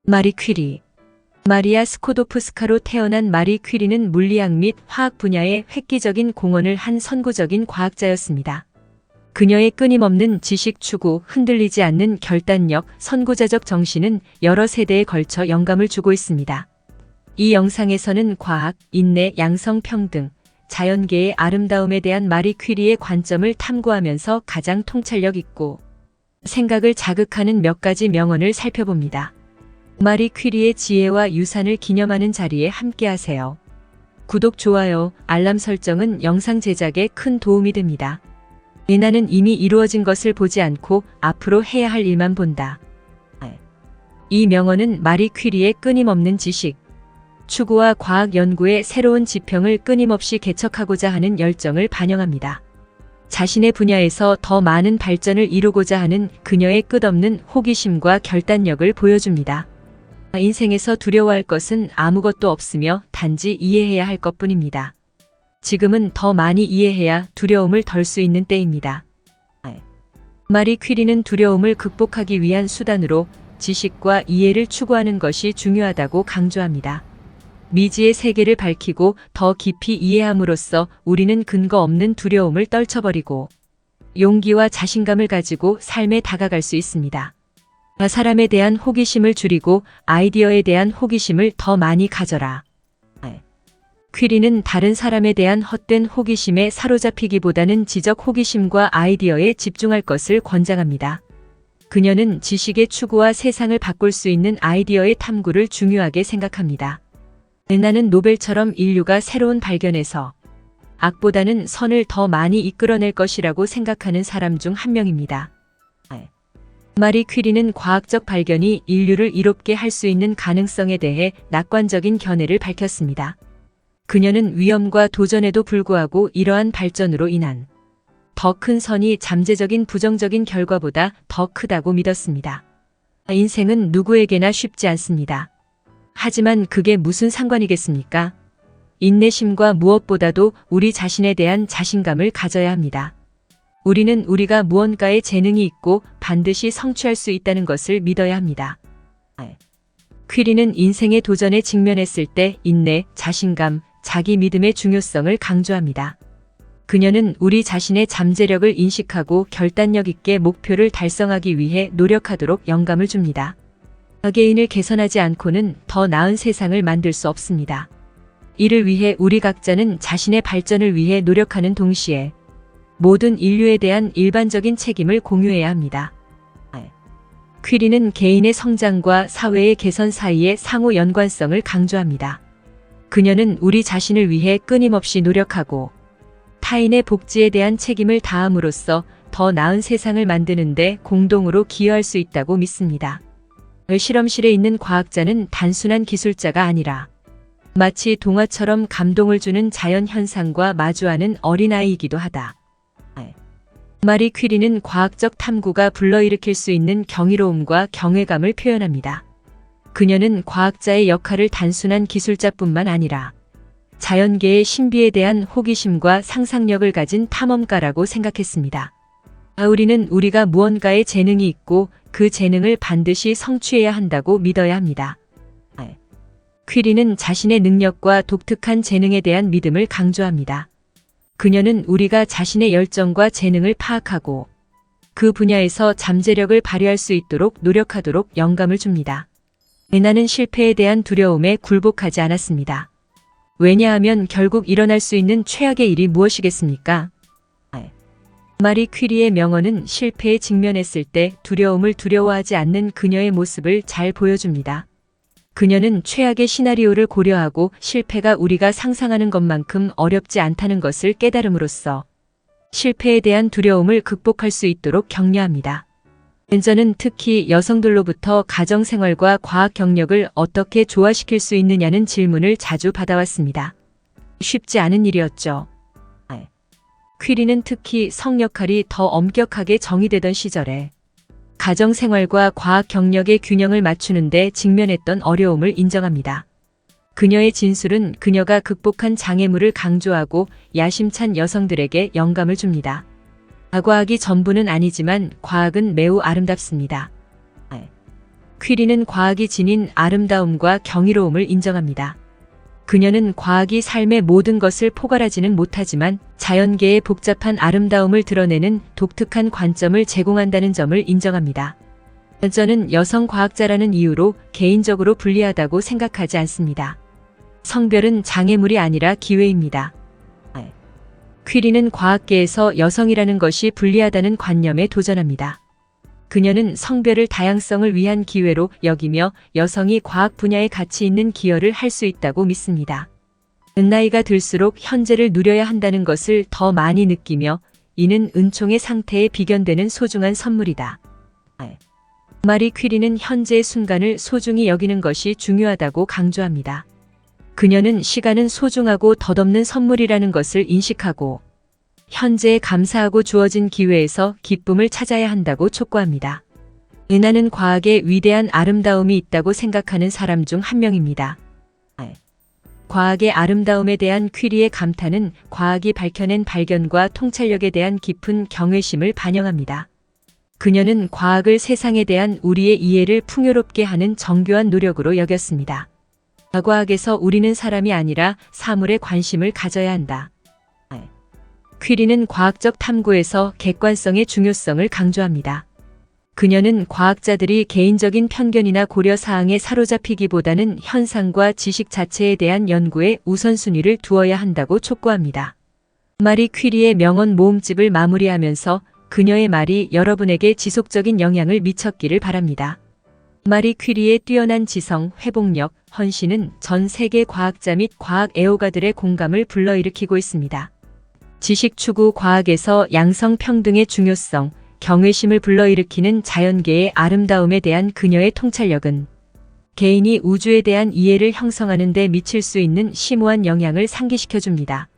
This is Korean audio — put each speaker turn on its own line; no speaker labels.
마리 퀴리. 마리아 스코도프스카로 태어난 마리 퀴리는 물리학 및 화학 분야에 획기적인 공헌을 한 선구적인 과학자였습니다. 그녀의 끊임없는 지식 추구, 흔들리지 않는 결단력, 선구자적 정신은 여러 세대에 걸쳐 영감을 주고 있습니다. 이 영상에서는 과학, 인내, 양성 평등, 자연계의 아름다움에 대한 마리 퀴리의 관점을 탐구하면서 가장 통찰력 있고 생각을 자극하는 몇 가지 명언을 살펴봅니다. 마리 퀴리의 지혜와 유산을 기념하는 자리에 함께하세요. 구독, 좋아요, 알람 설정은 영상 제작에 큰 도움이 됩니다. 나는 이미 이루어진 것을 보지 않고 앞으로 해야 할 일만 본다. 이 명언은 마리 퀴리의 끊임없는 지식, 추구와 과학 연구의 새로운 지평을 끊임없이 개척하고자 하는 열정을 반영합니다. 자신의 분야에서 더 많은 발전을 이루고자 하는 그녀의 끝없는 호기심과 결단력을 보여줍니다. 인생에서 두려워할 것은 아무것도 없으며 단지 이해해야 할 것뿐입니다. 지금은 더 많이 이해해야 두려움을 덜 수 있는 때입니다. 마리 퀴리는 두려움을 극복하기 위한 수단으로 지식과 이해를 추구하는 것이 중요하다고 강조합니다. 미지의 세계를 밝히고 더 깊이 이해함으로써 우리는 근거 없는 두려움을 떨쳐버리고 용기와 자신감을 가지고 삶에 다가갈 수 있습니다. 사람에 대한 호기심을 줄이고 아이디어에 대한 호기심을 더 많이 가져라. 퀴리는 다른 사람에 대한 헛된 호기심에 사로잡히기보다는 지적 호기심과 아이디어에 집중할 것을 권장합니다. 그녀는 지식의 추구와 세상을 바꿀 수 있는 아이디어의 탐구를 중요하게 생각합니다. 나는 노벨처럼 인류가 새로운 발견에서 악보다는 선을 더 많이 이끌어낼 것이라고 생각하는 사람 중 한 명입니다. 마리 퀴리는 과학적 발견이 인류를 이롭게 할 수 있는 가능성에 대해 낙관적인 견해를 밝혔습니다. 그녀는 위험과 도전에도 불구하고 이러한 발전으로 인한 더 큰 선이 잠재적인 부정적인 결과보다 더 크다고 믿었습니다. 인생은 누구에게나 쉽지 않습니다. 하지만 그게 무슨 상관이겠습니까? 인내심과 무엇보다도 우리 자신에 대한 자신감을 가져야 합니다. 우리는 우리가 무언가에 재능이 있고 반드시 성취할 수 있다는 것을 믿어야 합니다. 퀴리는 인생의 도전에 직면했을 때 인내, 자신감, 자기 믿음의 중요성을 강조합니다. 그녀는 우리 자신의 잠재력을 인식하고 결단력 있게 목표를 달성하기 위해 노력하도록 영감을 줍니다. 개인을 개선하지 않고는 더 나은 세상을 만들 수 없습니다. 이를 위해 우리 각자는 자신의 발전을 위해 노력하는 동시에 모든 인류에 대한 일반적인 책임을 공유해야 합니다. 퀴리는 개인의 성장과 사회의 개선 사이의 상호 연관성을 강조합니다. 그녀는 우리 자신을 위해 끊임없이 노력하고 타인의 복지에 대한 책임을 다함으로써 더 나은 세상을 만드는 데 공동으로 기여할 수 있다고 믿습니다. 실험실에 있는 과학자는 단순한 기술자가 아니라 마치 동화처럼 감동을 주는 자연 현상과 마주하는 어린아이이기도 하다. 마리 퀴리는 과학적 탐구가 불러일으킬 수 있는 경이로움과 경외감을 표현합니다. 그녀는 과학자의 역할을 단순한 기술자뿐만 아니라 자연계의 신비에 대한 호기심과 상상력을 가진 탐험가라고 생각했습니다. 우리는 우리가 무언가에 재능이 있고 그 재능을 반드시 성취해야 한다고 믿어야 합니다. 퀴리는 자신의 능력과 독특한 재능에 대한 믿음을 강조합니다. 그녀는 우리가 자신의 열정과 재능을 파악하고 그 분야에서 잠재력을 발휘할 수 있도록 노력하도록 영감을 줍니다. 나는 실패에 대한 두려움에 굴복하지 않았습니다. 왜냐하면 결국 일어날 수 있는 최악의 일이 무엇이겠습니까? 마리 퀴리의 명언은 실패에 직면했을 때 두려움을 두려워하지 않는 그녀의 모습을 잘 보여줍니다. 그녀는 최악의 시나리오를 고려하고 실패가 우리가 상상하는 것만큼 어렵지 않다는 것을 깨달음으로써 실패에 대한 두려움을 극복할 수 있도록 격려합니다. 저는 특히 여성들로부터 가정생활과 과학 경력을 어떻게 조화시킬 수 있느냐는 질문을 자주 받아왔습니다. 쉽지 않은 일이었죠. 퀴리는 특히 성 역할이 더 엄격하게 정의되던 시절에 가정생활과 과학 경력의 균형을 맞추는 데 직면했던 어려움을 인정합니다. 그녀의 진술은 그녀가 극복한 장애물을 강조하고 야심찬 여성들에게 영감을 줍니다. 과학이 전부는 아니지만 과학은 매우 아름답습니다. 퀴리는 과학이 지닌 아름다움과 경이로움을 인정합니다. 그녀는 과학이 삶의 모든 것을 포괄하지는 못하지만 자연계의 복잡한 아름다움을 드러내는 독특한 관점을 제공한다는 점을 인정합니다. 저는 여성 과학자라는 이유로 개인적으로 불리하다고 생각하지 않습니다. 성별은 장애물이 아니라 기회입니다. 퀴리는 과학계에서 여성이라는 것이 불리하다는 관념에 도전합니다. 그녀는 성별을 다양성을 위한 기회로 여기며 여성이 과학 분야에 가치 있는 기여를 할 수 있다고 믿습니다. 나이가 들수록 현재를 누려야 한다는 것을 더 많이 느끼며 이는 은총의 상태에 비견되는 소중한 선물이다. 마리 퀴리는 현재의 순간을 소중히 여기는 것이 중요하다고 강조합니다. 그녀는 시간은 소중하고 덧없는 선물이라는 것을 인식하고 현재에 감사하고 주어진 기회에서 기쁨을 찾아야 한다고 촉구합니다. 은하는 과학에 위대한 아름다움이 있다고 생각하는 사람 중 한 명입니다. 과학의 아름다움에 대한 퀴리의 감탄은 과학이 밝혀낸 발견과 통찰력에 대한 깊은 경외심을 반영합니다. 그녀는 과학을 세상에 대한 우리의 이해를 풍요롭게 하는 정교한 노력으로 여겼습니다. 과학에서 우리는 사람이 아니라 사물에 관심을 가져야 한다. 퀴리는 과학적 탐구에서 객관성의 중요성을 강조합니다. 그녀는 과학자들이 개인적인 편견이나 고려사항에 사로잡히기보다는 현상과 지식 자체에 대한 연구에 우선순위를 두어야 한다고 촉구합니다. 마리 퀴리의 명언 모음집을 마무리하면서 그녀의 말이 여러분에게 지속적인 영향을 미쳤기를 바랍니다. 마리 퀴리의 뛰어난 지성, 회복력, 헌신은 전 세계 과학자 및 과학 애호가들의 공감을 불러일으키고 있습니다. 지식 추구 과학에서 양성 평등의 중요성, 경외심을 불러일으키는 자연계의 아름다움에 대한 그녀의 통찰력은 개인이 우주에 대한 이해를 형성하는 데 미칠 수 있는 심오한 영향을 상기시켜줍니다.